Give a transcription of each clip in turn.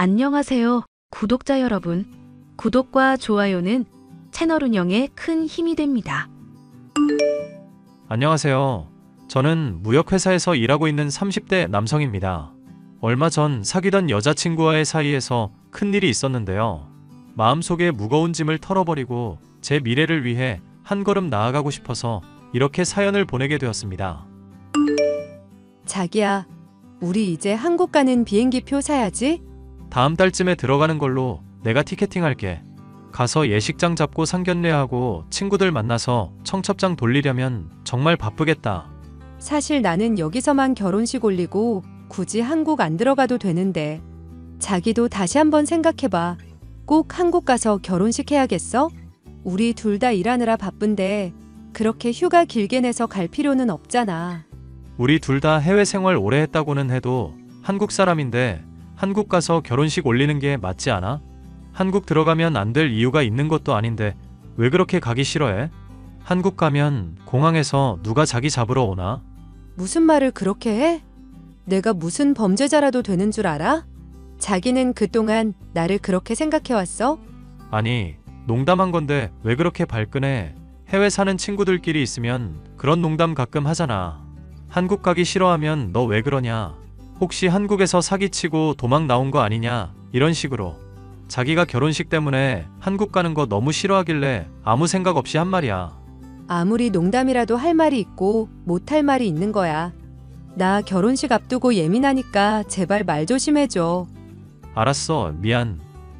안녕하세요, 구독자 여러분. 구독과 좋아요는 채널 운영에 큰 힘이 됩니다. 안녕하세요. 저는 무역회사에서 일하고 있는 30대 남성입니다. 얼마 전 사귀던 여자친구와의 사이에서 큰일이 있었는데요. 마음속에 무거운 짐을 털어버리고 제 미래를 위해 한 걸음 나아가고 싶어서 이렇게 사연을 보내게 되었습니다. 자기야, 우리 이제 한국 가는 비행기표 사야지? 다음 달쯤에 들어가는 걸로 내가 티켓팅 할게. 가서 예식장 잡고 상견례하고 친구들 만나서 청첩장 돌리려면 정말 바쁘겠다. 사실 나는 여기서만 결혼식 올리고 굳이 한국 안 들어가도 되는데 자기도 다시 한번 생각해봐. 꼭 한국 가서 결혼식 해야겠어? 우리 둘 다 일하느라 바쁜데 그렇게 휴가 길게 내서 갈 필요는 없잖아. 우리 둘 다 해외 생활 오래 했다고는 해도 한국 사람인데 한국 가서 결혼식 올리는 게 맞지 않아? 한국 들어가면 안 될 이유가 있는 것도 아닌데 왜 그렇게 가기 싫어해? 한국 가면 공항에서 누가 자기 잡으러 오나? 무슨 말을 그렇게 해? 내가 무슨 범죄자라도 되는 줄 알아? 자기는 그동안 나를 그렇게 생각해왔어? 아니, 농담한 건데 왜 그렇게 발끈해? 해외 사는 친구들끼리 있으면 그런 농담 가끔 하잖아. 한국 가기 싫어하면 너 왜 그러냐? 혹시 한국에서 사기치고 도망 나온 거 아니냐? 이런 식으로. 자기가 결혼식 때문에 한국 가는 거 너무 싫어하길래 아무 생각 없이 한 말이야. 아무리 농담이라도 할 말이 있고 못할 말이 있는 거야. 나 결혼식 앞두고 예민하니까 제발 말 조심해줘. 알았어, 미안.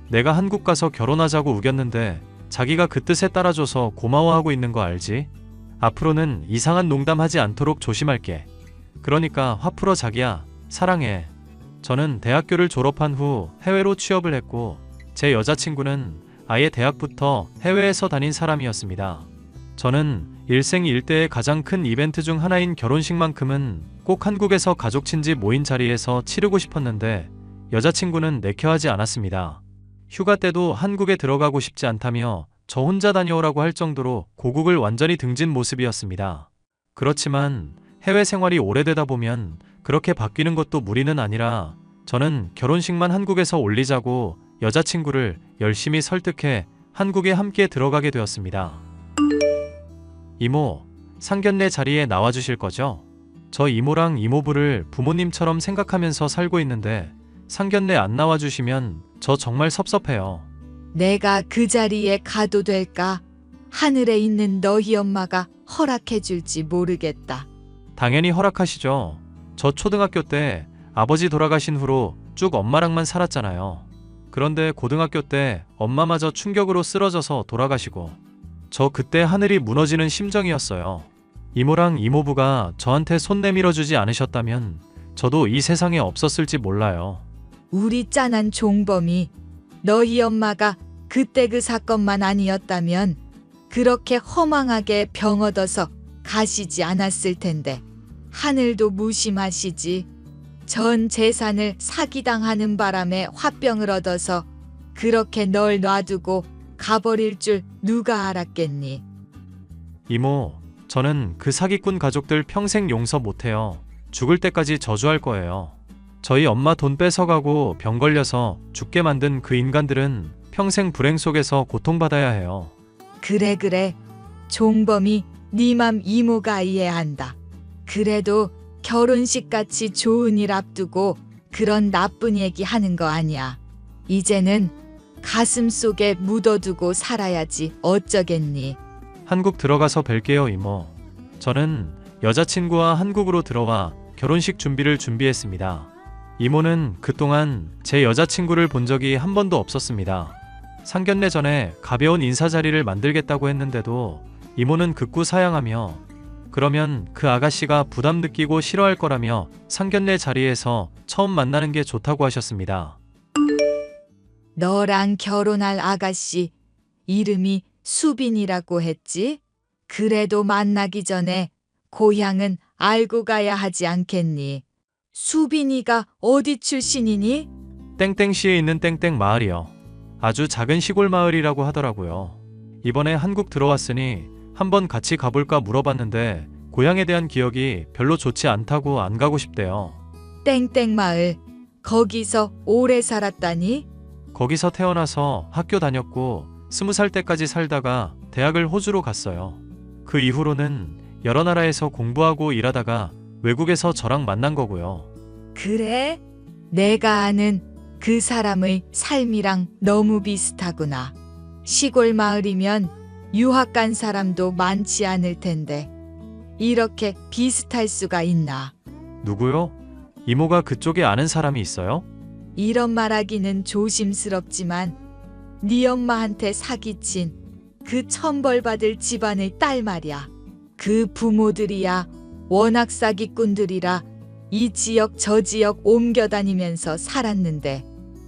내가 한국 가서 결혼하자고 우겼는데 자기가 그 뜻에 따라줘서 고마워하고 있는 거 알지? 앞으로는 이상한 농담하지 않도록 조심할게. 그러니까 화 풀어 자기야. 사랑해. 저는 대학교를 졸업한 후 해외로 취업을 했고 제 여자친구는 아예 대학부터 해외에서 다닌 사람이었습니다. 저는 일생일대의 가장 큰 이벤트 중 하나인 결혼식만큼은 꼭 한국에서 가족 친지 모인 자리에서 치르고 싶었는데 여자친구는 내켜하지 않았습니다. 휴가 때도 한국에 들어가고 싶지 않다며 저 혼자 다녀오라고 할 정도로 고국을 완전히 등진 모습이었습니다. 그렇지만 해외 생활이 오래되다 보면 그렇게 바뀌는 것도 무리는 아니라 저는 결혼식만 한국에서 올리자고 여자친구를 열심히 설득해 한국에 함께 들어가게 되었습니다. 이모, 상견례 자리에 나와주실 거죠? 저 이모랑 이모부를 부모님처럼 생각하면서 살고 있는데 상견례 안 나와주시면 저 정말 섭섭해요. 내가 그 자리에 가도 될까? 하늘에 있는 너희 엄마가 허락해 줄지 모르겠다. 당연히 허락하시죠. 저 초등학교 때 아버지 돌아가신 후로 쭉 엄마랑만 살았잖아요. 그런데 고등학교 때 엄마마저 충격으로 쓰러져서 돌아가시고 저 그때 하늘이 무너지는 심정이었어요. 이모랑 이모부가 저한테 손 내밀어 주지 않으셨다면 저도 이 세상에 없었을지 몰라요. 우리 짠한 종범이 너희 엄마가 그때 그 사건만 아니었다면 그렇게 허망하게 병 얻어서 가시지 않았을 텐데 하늘도 무심하시지. 전 재산을 사기당하는 바람에 화병을 얻어서 그렇게 널 놔두고 가버릴 줄 누가 알았겠니? 이모, 저는 그 사기꾼 가족들 평생 용서 못해요. 죽을 때까지 저주할 거예요. 저희 엄마 돈 뺏어가고 병 걸려서 죽게 만든 그 인간들은 평생 불행 속에서 고통받아야 해요. 그래. 종범이 네 맘 이모가 이해한다. 그래도 결혼식같이 좋은 일 앞두고 그런 나쁜 얘기 하는 거 아니야. 이제는 가슴 속에 묻어두고 살아야지 어쩌겠니. 한국 들어가서 뵐게요, 이모. 저는 여자친구와 한국으로 들어와 결혼식 준비를 준비했습니다. 이모는 그동안 제 여자친구를 본 적이 한 번도 없었습니다. 상견례 전에 가벼운 인사 자리를 만들겠다고 했는데도 이모는 극구 사양하며 그러면 그 아가씨가 부담 느끼고 싫어할 거라며 상견례 자리에서 처음 만나는 게 좋다고 하셨습니다. 너랑 결혼할 아가씨 이름이 수빈이라고 했지? 그래도 만나기 전에 고향은 알고 가야 하지 않겠니? 수빈이가 어디 출신이니? 땡땡시에 있는 땡땡 마을이요. 아주 작은 시골 마을이라고 하더라고요. 이번에 한국 들어왔으니 한번 같이 가볼까 물어봤는데 고향에 대한 기억이 별로 좋지 않다고 안 가고 싶대요. 땡땡마을. 거기서 오래 살았다니? 거기서 태어나서 학교 다녔고 20살 때까지 살다가 대학을 호주로 갔어요. 그 이후로는 여러 나라에서 공부하고 일하다가 외국에서 저랑 만난 거고요. 그래? 내가 아는 그 사람의 삶이랑 너무 비슷하구나. 시골 마을이면 유학 간 사람도 많지 않을 텐데 이렇게 비슷할 수가 있나? 누구요? 이모가 그쪽에 아는 사람이 있어요? 이런 말하기는 조심스럽지만 네 엄마한테 사기친 그 천벌받을 집안의 딸 말이야. 그 부모들이야 워낙 사기꾼들이라 이 지역 저 지역 옮겨다니면서 살았는데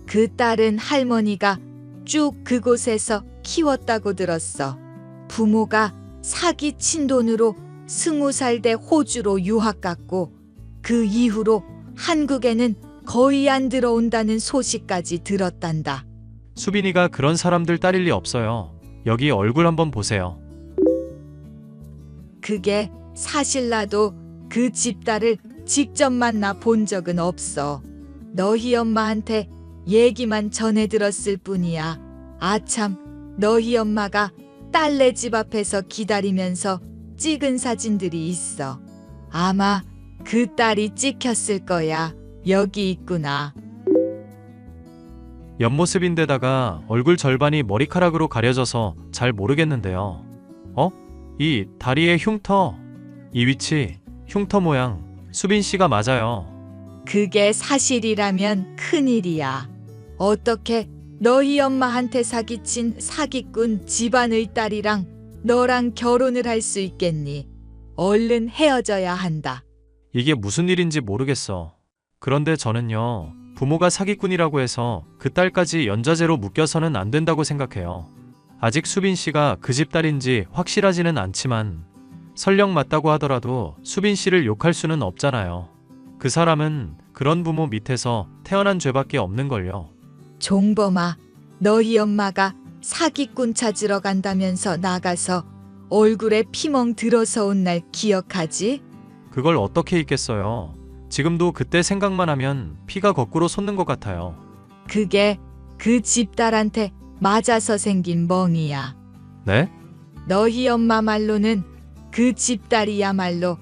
그 딸은 할머니가 쭉 그곳에서 키웠다고 들었어. 부모가 사기친 돈으로 20살 돼 호주로 유학 갔고 그 이후로 한국에는 거의 안 들어온다는 소식까지 들었단다. 수빈이가 그런 사람들 딸일 리 없어요. 여기 얼굴 한번 보세요. 그게 사실 나도 그 집딸을 직접 만나 본 적은 없어. 너희 엄마한테 얘기만 전해 들었을 뿐이야. 아참, 너희 엄마가 딸네 집 앞에서 기다리면서 찍은 사진들이 있어. 아마 그 딸이 찍혔을 거야. 여기 있구나. 옆모습인데다가 얼굴 절반이 머리카락으로 가려져서 잘 모르겠는데요. 이 다리의 흉터, 이 위치, 흉터 모양, 수빈 씨가 맞아요. 그게 사실이라면 큰일이야. 어떻게 너희 엄마한테 사기친 사기꾼 집안의 딸이랑 너랑 결혼을 할 수 있겠니? 얼른 헤어져야 한다. 이게 무슨 일인지 모르겠어. 그런데 저는요, 부모가 사기꾼이라고 해서 그 딸까지 연좌제로 묶여서는 안 된다고 생각해요. 아직 수빈 씨가 그 집 딸인지 확실하지는 않지만 설령 맞다고 하더라도 수빈 씨를 욕할 수는 없잖아요. 그 사람은 그런 부모 밑에서 태어난 죄밖에 없는걸요. 종범아, 너희 엄마가 사기꾼 찾으러 간다면서 나가서 얼굴에 피멍 들어서 온 날 기억하지? 그걸 어떻게 잊겠어요. 지금도 그때 생각만 하면 피가 거꾸로 솟는 것 같아요. 그게 그 집딸한테 맞아서 생긴 멍이야. 네? 너희 엄마 말로는 그 집딸이야말로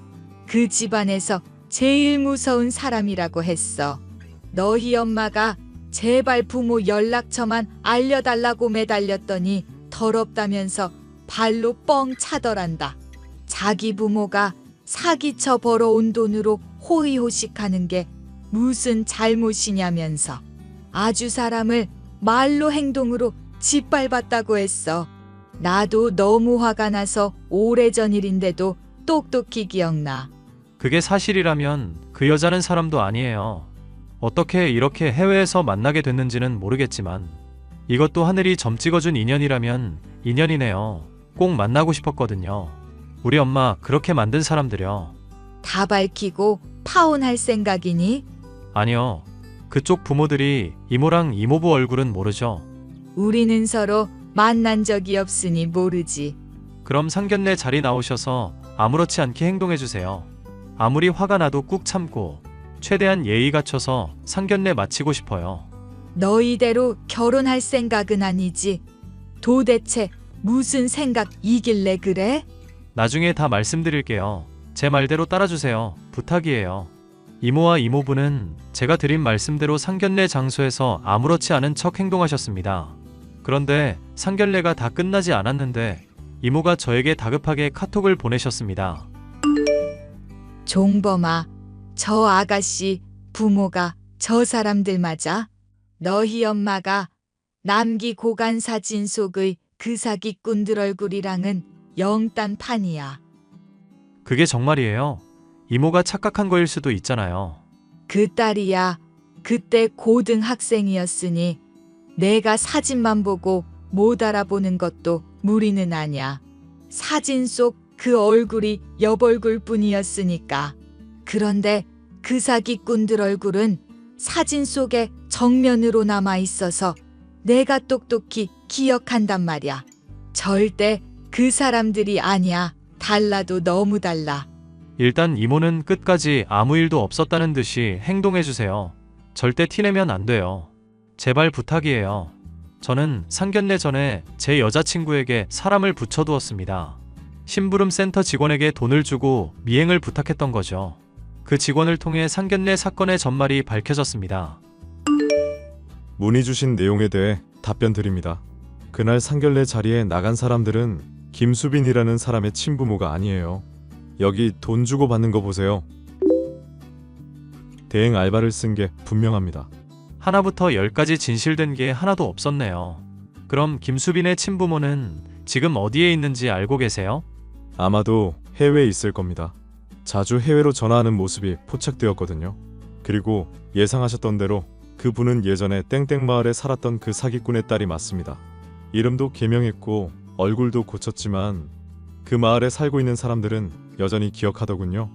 그 집안에서 제일 무서운 사람이라고 했어. 너희 엄마가 제발 부모 연락처만 알려달라고 매달렸더니 더럽다면서 발로 뻥 차더란다. 자기 부모가 사기쳐 벌어온 돈으로 호의호식하는 게 무슨 잘못이냐면서 아주 사람을 말로 행동으로 짓밟았다고 했어. 나도 너무 화가 나서 오래전 일인데도 똑똑히 기억나. 그게 사실이라면 그 여자는 사람도 아니에요. 어떻게 이렇게 해외에서 만나게 됐는지는 모르겠지만 이것도 하늘이 점 찍어준 인연이라면 인연이네요. 꼭 만나고 싶었거든요. 우리 엄마 그렇게 만든 사람들요. 다 밝히고 파혼할 생각이니? 아니요. 그쪽 부모들이 이모랑 이모부 얼굴은 모르죠. 우리는 서로 만난 적이 없으니 모르지. 그럼 상견례 자리 나오셔서 아무렇지 않게 행동해주세요. 아무리 화가 나도 꾹 참고 최대한 예의 갖춰서 상견례 마치고 싶어요. 너희대로 결혼할 생각은 아니지. 도대체 무슨 생각이길래 그래? 나중에 다 말씀드릴게요. 제 말대로 따라주세요. 부탁이에요. 이모와 이모부는 제가 드린 말씀대로 상견례 장소에서 아무렇지 않은 척 행동하셨습니다. 그런데 상견례가 다 끝나지 않았는데 이모가 저에게 다급하게 카톡을 보내셨습니다. 종범아, 저 아가씨 부모가 저 사람들 맞아? 너희 엄마가 남기고 간 사진 속의 그 사기꾼들 얼굴이랑은 영딴판이야. 그게 정말이에요. 이모가 착각한 거일 수도 있잖아요. 그 딸이야. 그때 고등학생이었으니 내가 사진만 보고 못 알아보는 것도 무리는 아냐. 사진 속 그 얼굴이 옆얼굴 뿐이었으니까. 그런데 그 사기꾼들 얼굴은 사진 속에 정면으로 남아 있어서 내가 똑똑히 기억한단 말이야. 절대 그 사람들이 아니야. 달라도 너무 달라. 일단 이모는 끝까지 아무 일도 없었다는 듯이 행동해주세요. 절대 티내면 안 돼요. 제발 부탁이에요. 저는 상견례 전에 제 여자친구에게 사람을 붙여두었습니다. 심부름 센터 직원에게 돈을 주고 미행을 부탁했던 거죠. 그 직원을 통해 상견례 사건의 전말이 밝혀졌습니다. 문의 주신 내용에 대해 답변 드립니다. 그날 상견례 자리에 나간 사람들은 김수빈이라는 사람의 친부모가 아니에요. 여기 돈 주고 받는 거 보세요. 대행 알바를 쓴 게 분명합니다. 하나부터 10까지 진실된 게 하나도 없었네요. 그럼 김수빈의 친부모는 지금 어디에 있는지 알고 계세요? 아마도 해외에 있을 겁니다. 자주 해외로 전화하는 모습이 포착되었거든요. 그리고 예상하셨던 대로 그분은 예전에 땡땡 마을에 살았던 그 사기꾼의 딸이 맞습니다. 이름도 개명했고 얼굴도 고쳤지만 그 마을에 살고 있는 사람들은 여전히 기억하더군요.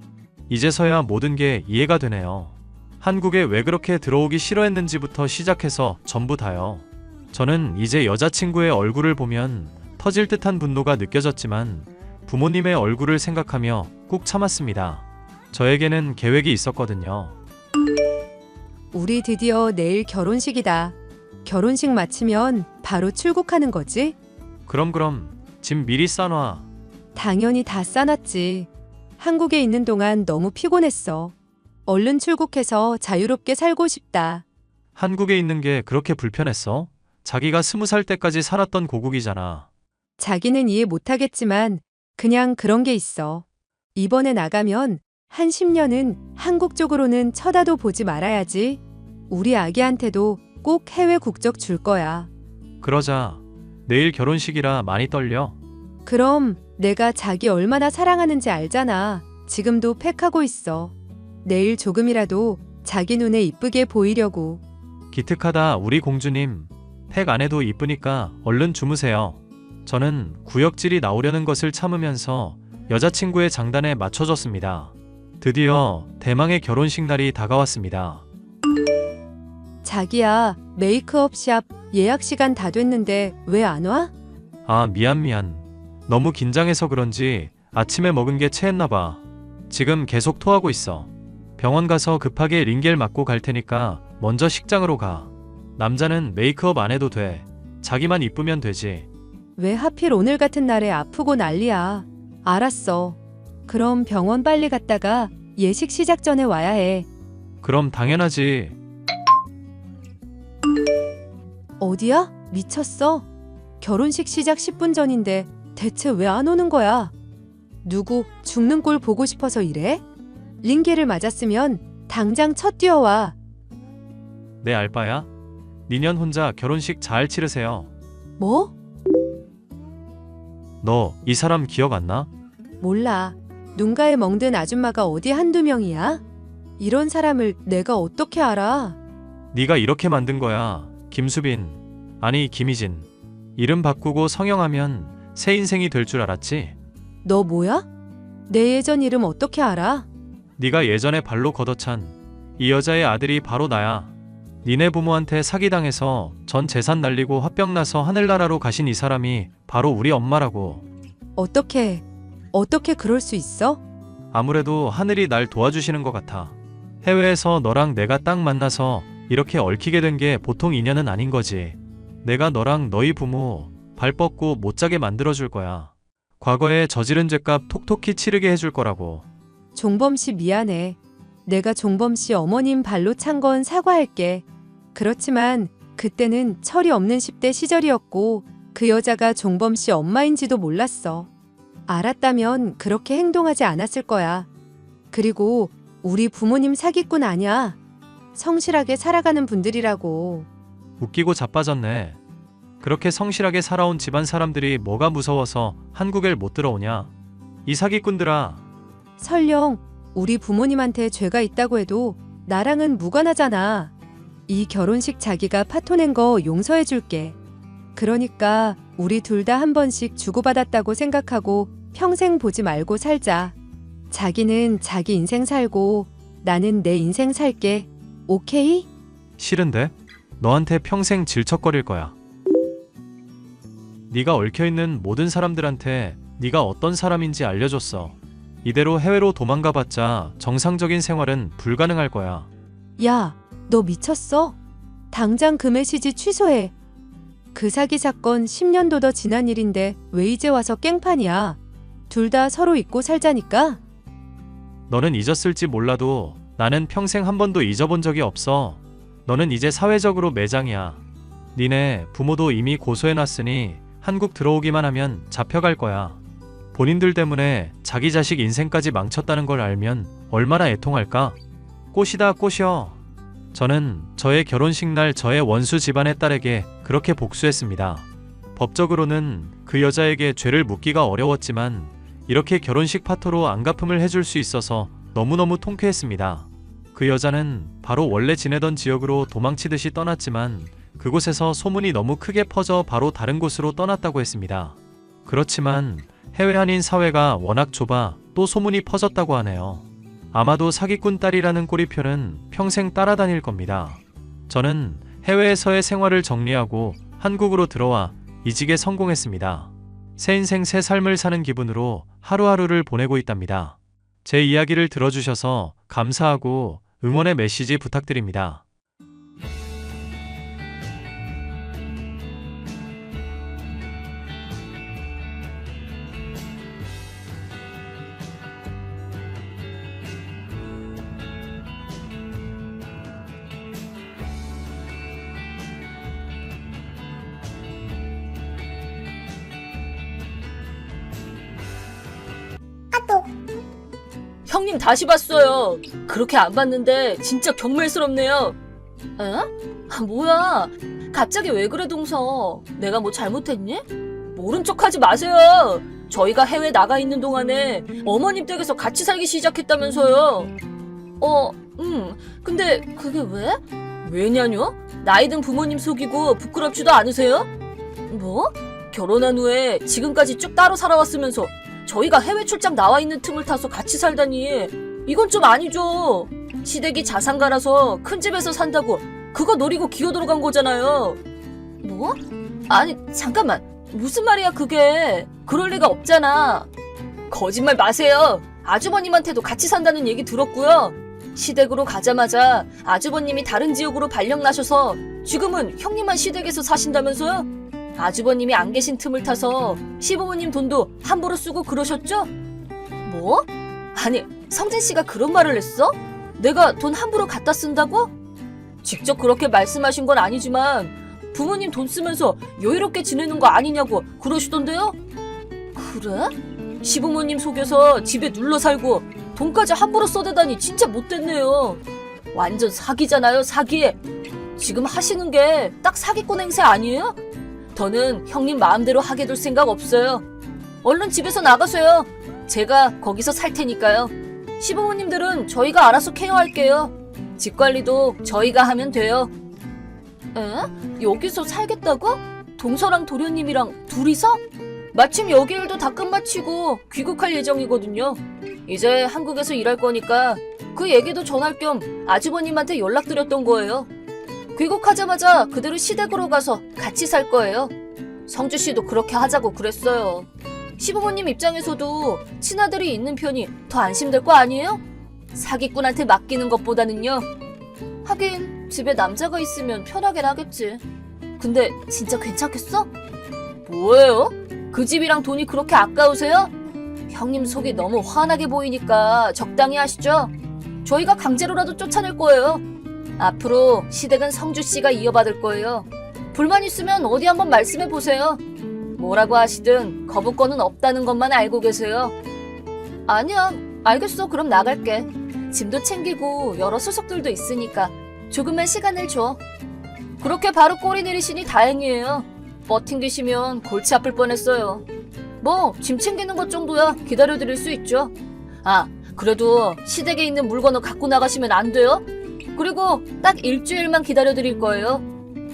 이제서야 모든 게 이해가 되네요. 한국에 왜 그렇게 들어오기 싫어했는지부터 시작해서 전부 다요. 저는 이제 여자친구의 얼굴을 보면 터질 듯한 분노가 느껴졌지만 부모님의 얼굴을 생각하며 꾹 참았습니다. 저에게는 계획이 있었거든요. 우리 드디어 내일 결혼식이다. 결혼식 마치면 바로 출국하는 거지? 그럼 짐 미리 싸놔. 당연히 다 싸놨지. 한국에 있는 동안 너무 피곤했어. 얼른 출국해서 자유롭게 살고 싶다. 한국에 있는 게 그렇게 불편했어? 자기가 20살 때까지 살았던 고국이잖아. 자기는 이해 못하겠지만 그냥 그런 게 있어. 이번에 나가면 한 10년은 한국 쪽으로는 쳐다도 보지 말아야지. 우리 아기한테도 꼭 해외 국적 줄 거야. 그러자. 내일 결혼식이라 많이 떨려. 그럼 내가 자기 얼마나 사랑하는지 알잖아. 지금도 팩하고 있어. 내일 조금이라도 자기 눈에 이쁘게 보이려고. 기특하다 우리 공주님. 팩 안 해도 이쁘니까 얼른 주무세요. 저는 구역질이 나오려는 것을 참으면서 여자친구의 장단에 맞춰줬습니다. 드디어 대망의 결혼식 날이 다가왔습니다. 자기야, 메이크업 샵 예약 시간 다 됐는데 왜 안 와? 아 미안. 너무 긴장해서 그런지 아침에 먹은 게 체했나 봐. 지금 계속 토하고 있어. 병원 가서 급하게 링겔 맞고 갈 테니까 먼저 식장으로 가. 남자는 메이크업 안 해도 돼. 자기만 이쁘면 되지. 왜 하필 오늘 같은 날에 아프고 난리야. 알았어. 그럼 병원 빨리 갔다가 예식 시작 전에 와야 해. 그럼 당연하지. 어디야? 미쳤어? 결혼식 시작 10분 전인데 대체 왜 안 오는 거야? 누구 죽는 꼴 보고 싶어서 이래? 링겔을 맞았으면 당장 첫 뛰어와. 내 알바야? 니년 혼자 결혼식 잘 치르세요. 뭐? 너 이 사람 기억 안 나? 몰라. 눈가에 멍든 아줌마가 어디 한두 명이야? 이런 사람을 내가 어떻게 알아? 네가 이렇게 만든 거야. 김수빈. 아니 김희진. 이름 바꾸고 성형하면 새 인생이 될 줄 알았지? 너 뭐야? 내 예전 이름 어떻게 알아? 네가 예전에 발로 걷어찬 이 여자의 아들이 바로 나야. 니네 부모한테 사기당해서 전 재산 날리고 화병 나서 하늘나라로 가신 이 사람이 바로 우리 엄마라고. 어떻게 그럴 수 있어? 아무래도 하늘이 날 도와주시는 것 같아. 해외에서 너랑 내가 딱 만나서 이렇게 얽히게 된 게 보통 인연은 아닌 거지. 내가 너랑 너희 부모 발 뻗고 못 자게 만들어줄 거야. 과거에 저지른 죄값 톡톡히 치르게 해줄 거라고. 종범 씨 미안해. 내가 종범 씨 어머님 발로 찬 건 사과할게. 그렇지만 그때는 철이 없는 10대 시절이었고 그 여자가 종범 씨 엄마인지도 몰랐어. 알았다면 그렇게 행동하지 않았을 거야. 그리고 우리 부모님 사기꾼 아니야. 성실하게 살아가는 분들이라고. 웃기고 자빠졌네. 그렇게 성실하게 살아온 집안 사람들이 뭐가 무서워서 한국에 못 들어오냐. 이 사기꾼들아. 설령 우리 부모님한테 죄가 있다고 해도 나랑은 무관하잖아. 이 결혼식 자기가 파토낸 거 용서해 줄게. 그러니까 우리 둘 다 한 번씩 주고받았다고 생각하고 평생 보지 말고 살자. 자기는 자기 인생 살고 나는 내 인생 살게. 오케이? 싫은데? 너한테 평생 질척거릴 거야. 네가 얽혀있는 모든 사람들한테 네가 어떤 사람인지 알려줬어. 이대로 해외로 도망가봤자 정상적인 생활은 불가능할 거야. 야, 너 미쳤어? 당장 그 메시지 취소해. 그 사기 사건 10년도 더 지난 일인데 왜 이제 와서 깽판이야? 둘 다 서로 잊고 살자니까? 너는 잊었을지 몰라도 나는 평생 한 번도 잊어본 적이 없어. 너는 이제 사회적으로 매장이야. 니네 부모도 이미 고소해놨으니 한국 들어오기만 하면 잡혀갈 거야. 본인들 때문에 자기 자식 인생까지 망쳤다는 걸 알면 얼마나 애통할까? 꽃이다 꽃이여. 저는 저의 결혼식 날 저의 원수 집안의 딸에게 그렇게 복수했습니다. 법적으로는 그 여자에게 죄를 묻기가 어려웠지만 이렇게 결혼식 파토로 안갚음을 해줄 수 있어서 너무너무 통쾌했습니다. 그 여자는 바로 원래 지내던 지역으로 도망치듯이 떠났지만 그곳에서 소문이 너무 크게 퍼져 바로 다른 곳으로 떠났다고 했습니다. 그렇지만 해외 한인 사회가 워낙 좁아 또 소문이 퍼졌다고 하네요. 아마도 사기꾼 딸이라는 꼬리표는 평생 따라다닐 겁니다. 저는 해외에서의 생활을 정리하고 한국으로 들어와 이직에 성공했습니다. 새 인생 새 삶을 사는 기분으로 하루하루를 보내고 있답니다. 제 이야기를 들어주셔서 감사하고 응원의 메시지 부탁드립니다. 형님 다시 봤어요. 그렇게 안 봤는데 진짜 경멸스럽네요. 에? 아, 뭐야? 갑자기 왜 그래 동서? 내가 뭐 잘못했니? 모른 척하지 마세요. 저희가 해외 나가 있는 동안에 어머님 댁에서 같이 살기 시작했다면서요. 근데 그게 왜? 왜냐뇨? 나이 든 부모님 속이고 부끄럽지도 않으세요? 뭐? 결혼한 후에 지금까지 쭉 따로 살아왔으면서 저희가 해외 출장 나와 있는 틈을 타서 같이 살다니 이건 좀 아니죠. 시댁이 자산가라서 큰 집에서 산다고 그거 노리고 기어들어 간 거잖아요. 뭐? 아니 잠깐만 무슨 말이야 그게. 그럴 리가 없잖아. 거짓말 마세요. 아주버님한테도 같이 산다는 얘기 들었고요. 시댁으로 가자마자 아주버님이 다른 지역으로 발령 나셔서 지금은 형님만 시댁에서 사신다면서요? 아주버님이 안 계신 틈을 타서 시부모님 돈도 함부로 쓰고 그러셨죠? 뭐? 아니 성진 씨가 그런 말을 했어? 내가 돈 함부로 갖다 쓴다고? 직접 그렇게 말씀하신 건 아니지만 부모님 돈 쓰면서 여유롭게 지내는 거 아니냐고 그러시던데요? 그래? 시부모님 속여서 집에 눌러 살고 돈까지 함부로 써대다니 진짜 못됐네요. 완전 사기잖아요 사기. 지금 하시는 게 딱 사기꾼 행세 아니에요? 더는 형님 마음대로 하게 둘 생각 없어요. 얼른 집에서 나가세요. 제가 거기서 살 테니까요. 시부모님들은 저희가 알아서 케어할게요. 집 관리도 저희가 하면 돼요. 에? 여기서 살겠다고? 동서랑 도련님이랑 둘이서? 마침 여기 일도 다 끝마치고 귀국할 예정이거든요. 이제 한국에서 일할 거니까 그 얘기도 전할 겸 아주버님한테 연락드렸던 거예요. 귀국하자마자 그대로 시댁으로 가서 같이 살 거예요. 성주 씨도 그렇게 하자고 그랬어요. 시부모님 입장에서도 친아들이 있는 편이 더 안심될 거 아니에요? 사기꾼한테 맡기는 것보다는요. 하긴 집에 남자가 있으면 편하긴 하겠지. 근데 진짜 괜찮겠어? 뭐예요? 그 집이랑 돈이 그렇게 아까우세요? 형님 속이 너무 환하게 보이니까 적당히 하시죠. 저희가 강제로라도 쫓아낼 거예요. 앞으로 시댁은 성주 씨가 이어받을 거예요. 불만 있으면 어디 한번 말씀해 보세요. 뭐라고 하시든 거부권은 없다는 것만 알고 계세요. 아니야, 알겠어. 그럼 나갈게. 짐도 챙기고 여러 소속들도 있으니까 조금만 시간을 줘. 그렇게 바로 꼬리 내리시니 다행이에요. 버팅기시면 골치 아플 뻔했어요. 뭐 짐 챙기는 것 정도야 기다려드릴 수 있죠. 아, 그래도 시댁에 있는 물건을 갖고 나가시면 안 돼요? 그리고 딱 일주일만 기다려드릴 거예요.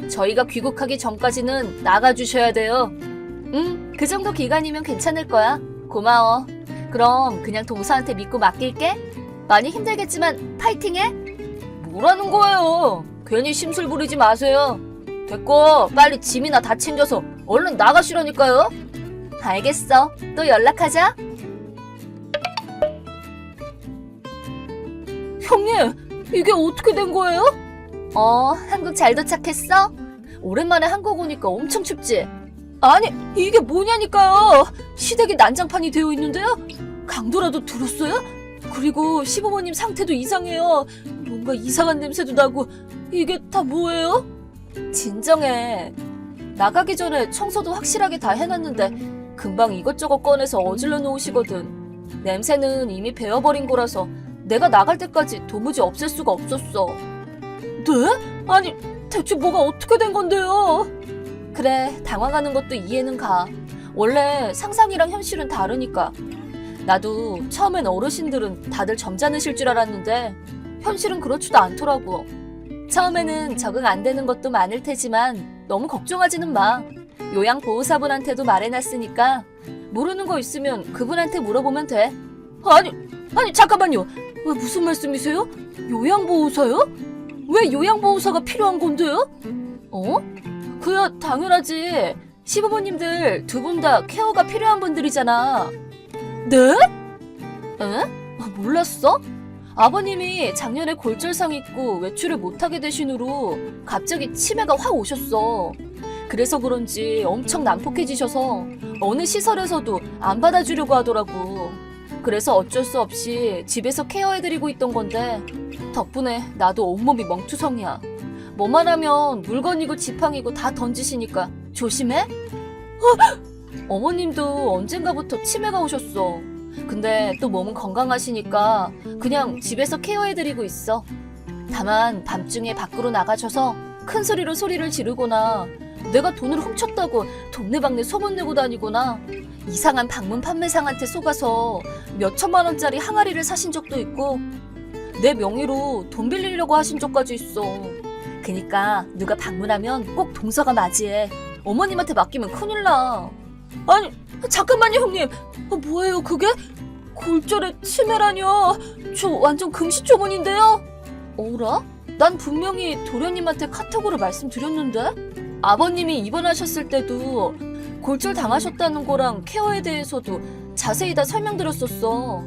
저희가 귀국하기 전까지는 나가주셔야 돼요. 그 정도 기간이면 괜찮을 거야. 고마워. 그럼 그냥 동서한테 믿고 맡길게. 많이 힘들겠지만 파이팅해. 뭐라는 거예요? 괜히 심술 부리지 마세요. 됐고 빨리 짐이나 다 챙겨서 얼른 나가시라니까요. 알겠어. 또 연락하자. 형님, 이게 어떻게 된 거예요? 한국 잘 도착했어? 오랜만에 한국 오니까 엄청 춥지? 아니, 이게 뭐냐니까요. 시댁이 난장판이 되어 있는데요? 강도라도 들었어요? 그리고 시부모님 상태도 이상해요. 뭔가 이상한 냄새도 나고. 이게 다 뭐예요? 진정해. 나가기 전에 청소도 확실하게 다 해놨는데 금방 이것저것 꺼내서 어질러 놓으시거든. 냄새는 이미 배어버린 거라서 내가 나갈 때까지 도무지 없앨 수가 없었어. 네? 아니, 대체 뭐가 어떻게 된 건데요? 그래, 당황하는 것도 이해는 가. 원래 상상이랑 현실은 다르니까. 나도 처음엔 어르신들은 다들 점잖으실 줄 알았는데 현실은 그렇지도 않더라고. 처음에는 적응 안 되는 것도 많을 테지만 너무 걱정하지는 마. 요양보호사분한테도 말해놨으니까 모르는 거 있으면 그분한테 물어보면 돼. 아니 잠깐만요. 왜 무슨 말씀이세요? 요양보호사요? 왜 요양보호사가 필요한 건데요? 그야 당연하지. 시부모님들 두 분 다 케어가 필요한 분들이잖아. 네? 몰랐어? 아버님이 작년에 골절상 있고 외출을 못하게 되신 후로 갑자기 치매가 확 오셨어. 그래서 그런지 엄청 난폭해지셔서 어느 시설에서도 안 받아주려고 하더라고. 그래서 어쩔 수 없이 집에서 케어해드리고 있던 건데 덕분에 나도 온몸이 멍투성이야. 뭐만 하면 물건이고 지팡이고 다 던지시니까 조심해? 어머님도 언젠가부터 치매가 오셨어. 근데 또 몸은 건강하시니까 그냥 집에서 케어해드리고 있어. 다만 밤중에 밖으로 나가셔서 큰 소리로 소리를 지르거나 내가 돈을 훔쳤다고 동네방네 소문내고 다니거나 이상한 방문 판매상한테 속아서 몇 천만 원짜리 항아리를 사신 적도 있고 내 명의로 돈 빌리려고 하신 적까지 있어. 그니까 누가 방문하면 꼭 동서가 맞이해. 어머님한테 맡기면 큰일 나. 아니 잠깐만요 형님. 뭐예요 그게? 골절에 치매라뇨. 저 완전 금시초문인데요. 어라? 난 분명히 도련님한테 카톡으로 말씀드렸는데? 아버님이 입원하셨을 때도 골절 당하셨다는 거랑 케어에 대해서도 자세히 다 설명드렸었어.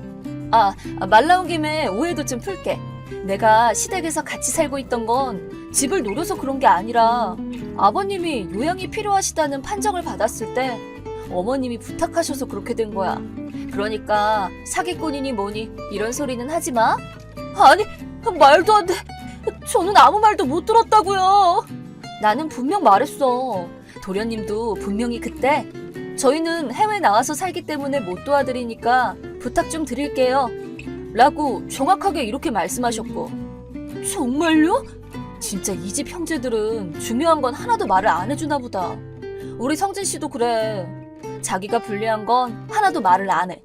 말 나온 김에 오해도 좀 풀게. 내가 시댁에서 같이 살고 있던 건 집을 노려서 그런 게 아니라 아버님이 요양이 필요하시다는 판정을 받았을 때 어머님이 부탁하셔서 그렇게 된 거야. 그러니까 사기꾼이니 뭐니 이런 소리는 하지 마. 아니, 말도 안 돼. 저는 아무 말도 못 들었다고요. 나는 분명 말했어. 도련님도 분명히 그때 저희는 해외 나와서 살기 때문에 못 도와드리니까 부탁 좀 드릴게요. 라고 정확하게 이렇게 말씀하셨고. 정말요? 진짜 이 집 형제들은 중요한 건 하나도 말을 안 해주나 보다. 우리 성진 씨도 그래. 자기가 불리한 건 하나도 말을 안 해.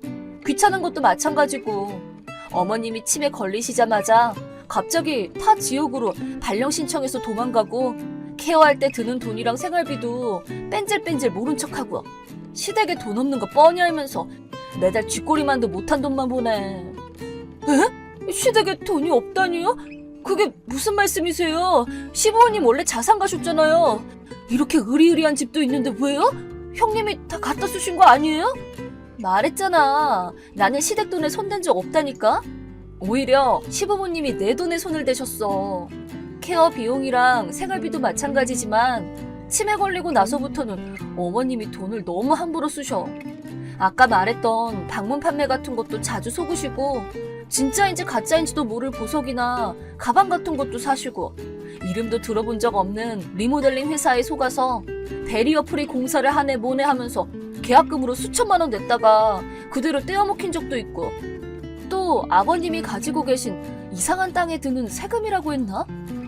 귀찮은 것도 마찬가지고. 어머님이 치매 걸리시자마자 갑자기 타 지역으로 발령 신청해서 도망가고 케어할 때 드는 돈이랑 생활비도 뺀질뺀질 모른 척하고 시댁에 돈 없는 거 뻔히 알면서 매달 쥐꼬리만도 못한 돈만 보내. 에? 시댁에 돈이 없다니요? 그게 무슨 말씀이세요? 시부모님 원래 자산 가셨잖아요. 이렇게 의리의리한 집도 있는데 왜요? 형님이 다 갖다 쓰신 거 아니에요? 말했잖아. 나는 시댁 돈에 손댄 적 없다니까? 오히려 시부모님이 내 돈에 손을 대셨어. 케어 비용이랑 생활비도 마찬가지지만 치매 걸리고 나서부터는 어머님이 돈을 너무 함부로 쓰셔. 아까 말했던 방문 판매 같은 것도 자주 속으시고 진짜인지 가짜인지도 모를 보석이나 가방 같은 것도 사시고 이름도 들어본 적 없는 리모델링 회사에 속아서 베리어 프리 공사를 하네 뭐네 하면서 계약금으로 수천만 원 냈다가 그대로 떼어먹힌 적도 있고 또 아버님이 가지고 계신 이상한 땅에 드는 세금이라고 했나?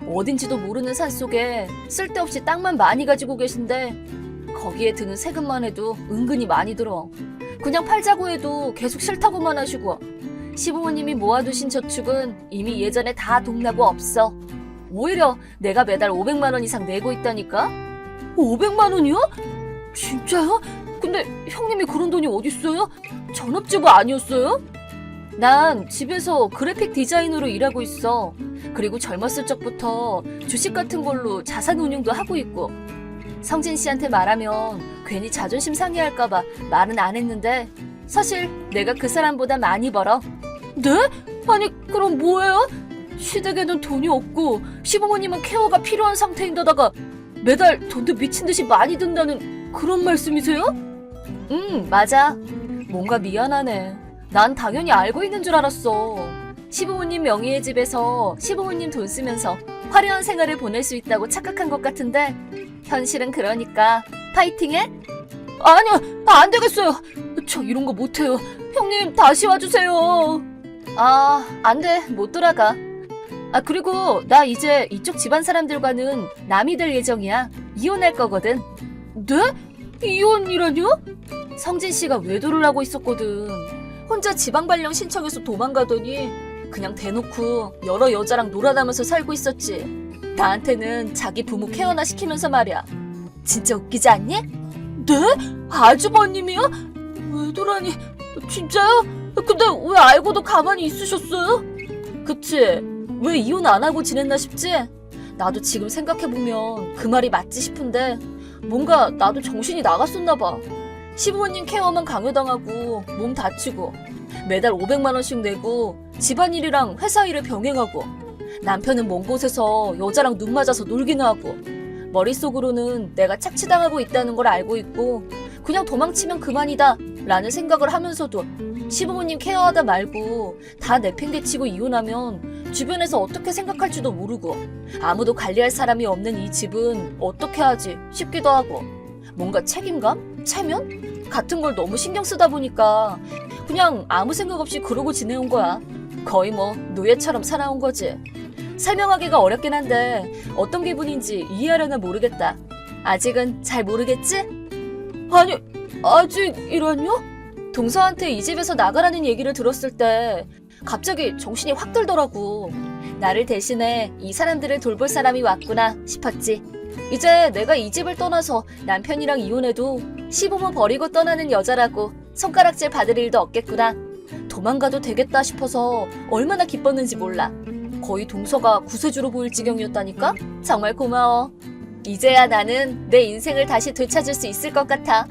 어딘지도 모르는 산속에 쓸데없이 땅만 많이 가지고 계신데 거기에 드는 세금만 해도 은근히 많이 들어. 그냥 팔자고 해도 계속 싫다고만 하시고 시부모님이 모아두신 저축은 이미 예전에 다 동나고 없어. 오히려 내가 매달 500만 원 이상 내고 있다니까? 500만 원이요? 진짜요? 근데 형님이 그런 돈이 어딨어요? 전업주부 아니었어요? 난 집에서 그래픽 디자이너로 일하고 있어. 그리고 젊었을 적부터 주식 같은 걸로 자산 운용도 하고 있고. 성진 씨한테 말하면 괜히 자존심 상해할까봐 말은 안 했는데 사실 내가 그 사람보다 많이 벌어. 네? 아니 그럼 뭐예요? 시댁에는 돈이 없고 시부모님은 케어가 필요한 상태인데다가 매달 돈도 미친 듯이 많이 든다는 그런 말씀이세요? 맞아. 뭔가 미안하네. 난 당연히 알고 있는 줄 알았어. 시부모님 명의의 집에서 시부모님 돈 쓰면서 화려한 생활을 보낼 수 있다고 착각한 것 같은데 현실은 그러니까 파이팅해? 아니요, 안 되겠어요. 저 이런 거 못해요. 형님 다시 와주세요. 아, 안 돼. 못 돌아가. 아, 그리고 나 이제 이쪽 집안 사람들과는 남이 될 예정이야. 이혼할 거거든. 네? 이혼이라뇨? 성진 씨가 외도를 하고 있었거든. 혼자 지방 발령 신청해서 도망가더니 그냥 대놓고 여러 여자랑 놀아다면서 살고 있었지. 나한테는 자기 부모 케어나 시키면서 말이야. 진짜 웃기지 않니? 네? 아주버님이요? 외도라니, 진짜요? 근데 왜 알고도 가만히 있으셨어요? 그치? 왜 이혼 안 하고 지냈나 싶지? 나도 지금 생각해보면 그 말이 맞지 싶은데 뭔가 나도 정신이 나갔었나 봐. 시부모님 케어만 강요당하고 몸 다치고 매달 500만 원씩 내고 집안일이랑 회사 일을 병행하고 남편은 먼 곳에서 여자랑 눈 맞아서 놀기나 하고 머릿속으로는 내가 착취당하고 있다는 걸 알고 있고 그냥 도망치면 그만이다 라는 생각을 하면서도 시부모님 케어하다 말고 다 내팽개치고 이혼하면 주변에서 어떻게 생각할지도 모르고 아무도 관리할 사람이 없는 이 집은 어떻게 하지 싶기도 하고 뭔가 책임감? 체면? 같은 걸 너무 신경 쓰다 보니까 그냥 아무 생각 없이 그러고 지내온 거야. 거의 뭐 노예처럼 살아온 거지. 설명하기가 어렵긴 한데 어떤 기분인지 이해하려나 모르겠다. 아직은 잘 모르겠지? 아니, 아직이라뇨? 동서한테 이 집에서 나가라는 얘기를 들었을 때 갑자기 정신이 확 들더라고. 나를 대신해 이 사람들을 돌볼 사람이 왔구나 싶었지. 이제 내가 이 집을 떠나서 남편이랑 이혼해도 시부모 버리고 떠나는 여자라고 손가락질 받을 일도 없겠구나. 도망가도 되겠다 싶어서 얼마나 기뻤는지 몰라. 거의 동서가 구세주로 보일 지경이었다니까? 정말 고마워. 이제야 나는 내 인생을 다시 되찾을 수 있을 것 같아.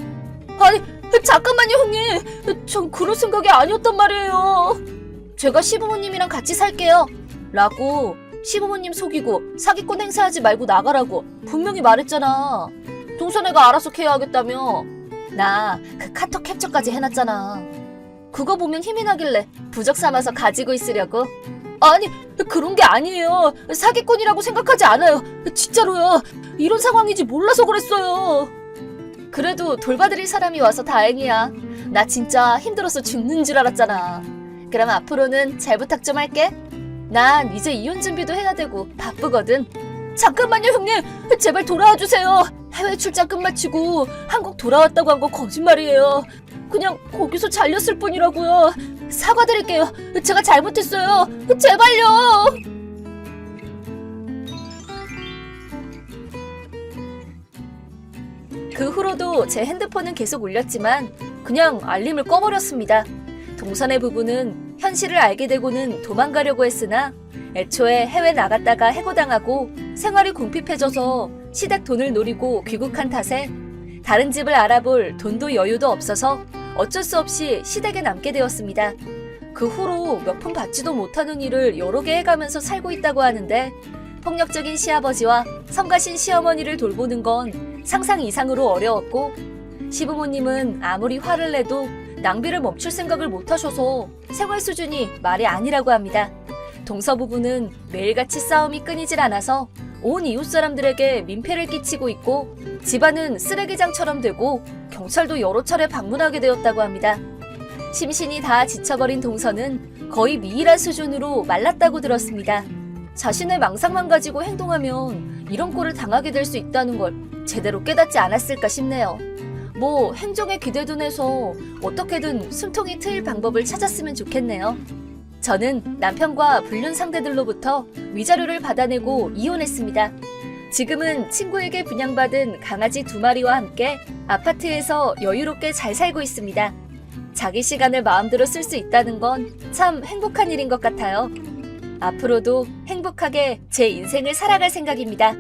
아니, 잠깐만요, 형님. 전 그럴 생각이 아니었단 말이에요. 제가 시부모님이랑 같이 살게요. 라고 시부모님 속이고 사기꾼 행사하지 말고 나가라고 분명히 말했잖아. 동서네가 알아서 케어하겠다며. 나 그 카톡 캡처까지 해놨잖아. 그거 보면 힘이 나길래 부적 삼아서 가지고 있으려고. 아니, 그런 게 아니에요. 사기꾼이라고 생각하지 않아요. 진짜로요. 이런 상황인지 몰라서 그랬어요. 그래도 돌봐드릴 사람이 와서 다행이야. 나 진짜 힘들어서 죽는 줄 알았잖아. 그럼 앞으로는 잘 부탁 좀 할게. 난 이제 이혼 준비도 해야 되고 바쁘거든. 잠깐만요, 형님. 제발 돌아와 주세요. 해외 출장 끝마치고 한국 돌아왔다고 한 거 거짓말이에요. 그냥 거기서 잘렸을 뿐이라고요. 사과드릴게요. 제가 잘못했어요. 제발요. 그 후로도 제 핸드폰은 계속 울렸지만 그냥 알림을 꺼버렸습니다. 동선의 부부는 현실을 알게 되고는 도망가려고 했으나 애초에 해외 나갔다가 해고당하고 생활이 궁핍해져서 시댁 돈을 노리고 귀국한 탓에 다른 집을 알아볼 돈도 여유도 없어서 어쩔 수 없이 시댁에 남게 되었습니다. 그 후로 몇 푼 받지도 못하는 일을 여러 개 해가면서 살고 있다고 하는데 폭력적인 시아버지와 성가신 시어머니를 돌보는 건 상상 이상으로 어려웠고 시부모님은 아무리 화를 내도 낭비를 멈출 생각을 못하셔서 생활 수준이 말이 아니라고 합니다. 동서 부부는 매일같이 싸움이 끊이질 않아서 온 이웃 사람들에게 민폐를 끼치고 있고 집안은 쓰레기장처럼 되고 경찰도 여러 차례 방문하게 되었다고 합니다. 심신이 다 지쳐버린 동서는 거의 미일한 수준으로 말랐다고 들었습니다. 자신의 망상만 가지고 행동하면 이런 꼴을 당하게 될 수 있다는 걸 제대로 깨닫지 않았을까 싶네요. 뭐 행정에 기대둔 해서 어떻게든 숨통이 트일 방법을 찾았으면 좋겠네요. 저는 남편과 불륜 상대들로부터 위자료를 받아내고 이혼했습니다. 지금은 친구에게 분양받은 강아지 2마리와 함께 아파트에서 여유롭게 잘 살고 있습니다. 자기 시간을 마음대로 쓸 수 있다는 건 참 행복한 일인 것 같아요. 앞으로도 행복하게 제 인생을 살아갈 생각입니다.